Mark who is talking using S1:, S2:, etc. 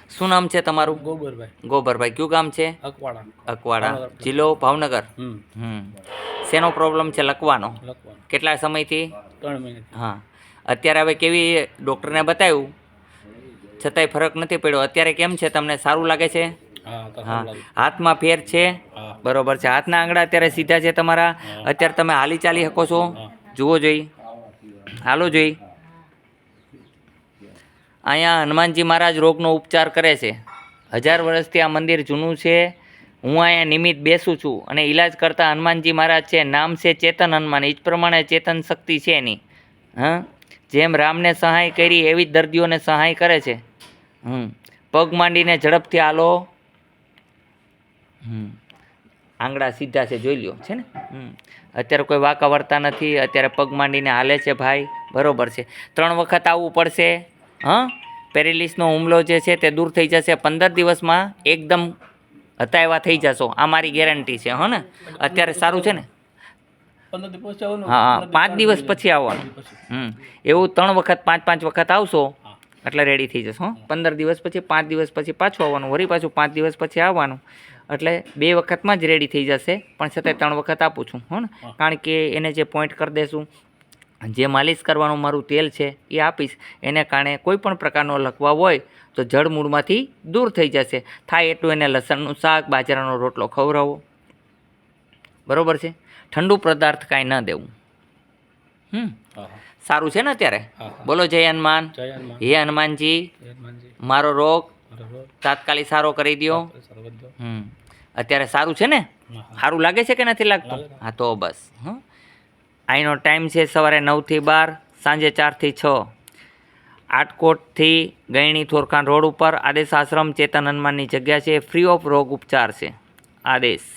S1: શું નામ છે તમારું?
S2: ગોબરભાઈ.
S1: ગોબરભાઈ. કયું ગામ છે?
S2: અકવાડા.
S1: અકવાડા. જિલ્લો ભાવનગર. શેનો પ્રોબ્લેમ છે? લકવાનો.
S2: લખવાનું
S1: કેટલા સમયથી?
S2: 3 મહિને.
S1: હા. અત્યારે હવે કેવી ડૉક્ટરને બતાવ્યું છતાંય ફરક નથી પડ્યો. અત્યારે કેમ છે? તમને સારું લાગે છે? હા. હાથમાં ફેર છે? બરોબર છે. હાથના આંગળા અત્યારે સીધા છે તમારા? અત્યારે તમે હાલી ચાલી શકો છો? જુઓ જોઈ, હાલો જોઈ. અહીંયા હનુમાનજી મહારાજ રોગનો ઉપચાર કરે છે. 1000 વર્ષથી આ મંદિર જૂનું છે. હું અહીંયા નિમિત્ત બેસું છું અને ઈલાજ કરતા હનુમાનજી મહારાજ છે. નામ છે ચેતન હનુમાન. એ જ પ્રમાણે ચેતન શક્તિ છે એની. હા, જેમ રામને સહાય કરી એવી જ દર્દીઓને સહાય કરે છે. પગ માંડીને ઝડપથી હાલો. આંગળા સીધા છે, જોઈ લ્યો છે ને. અત્યારે કોઈ વાંકા વળતા નથી. અત્યારે પગ માંડીને હાલે છે ભાઈ. બરોબર છે. 3 વખત આવવું પડશે. હા, પેરેલિસનો હુમલો જે છે તે દૂર થઈ જશે 15 દિવસમાં. એકદમ હતા એવા થઈ જશો. આ મારી ગેરંટી છે. હો ને? અત્યારે સારું છે ને?
S2: 15 દિવસ પછી આવવાનું.
S1: હા, 5 દિવસ પછી આવવાનું. એવું 3 વખત 5-5 વખત આવશો એટલે રેડી થઈ જશો. 15 દિવસ પછી, 5 દિવસ પછી પાછું આવવાનું. વળી પાછું 5 દિવસ પછી આવવાનું. એટલે 2 વખતમાં જ રેડી થઈ જશે. પણ છતાંય 3 વખત આપું છું. હો ને? કારણ કે એને જે પોઈન્ટ કરી દેશું, જે માલિશ કરવાનું મારું તેલ છે એ આપીશ. એને કારણે કોઈ પણ પ્રકારનો લકવા હોય તો જડ મૂળમાંથી દૂર થઈ જશે. થાય એટલું એને લસણનું શાક, બાજરાનો રોટલો ખવડાવો. બરોબર છે. ઠંડુ પદાર્થ કાંઈ ન દેવું. સારું છે ને અત્યારે? બોલો જય હનુમાન. હે હનુમાનજી, મારો રોગ તાત્કાલિક સારો કરી દો. અત્યારે સારું છે ને? સારું લાગે છે કે નથી લાગતું? હા, તો બસ. અહીંનો ટાઈમ છે સવારે 9 થી 12, સાંજે 4 થી 6. આટકોટથી ગયણી થોરખાન રોડ ઉપર આદેશ આશ્રમ ચેતન હનુમાનની જગ્યા છે. ફ્રી ઓફ રોગ ઉપચાર છે. આદેશ.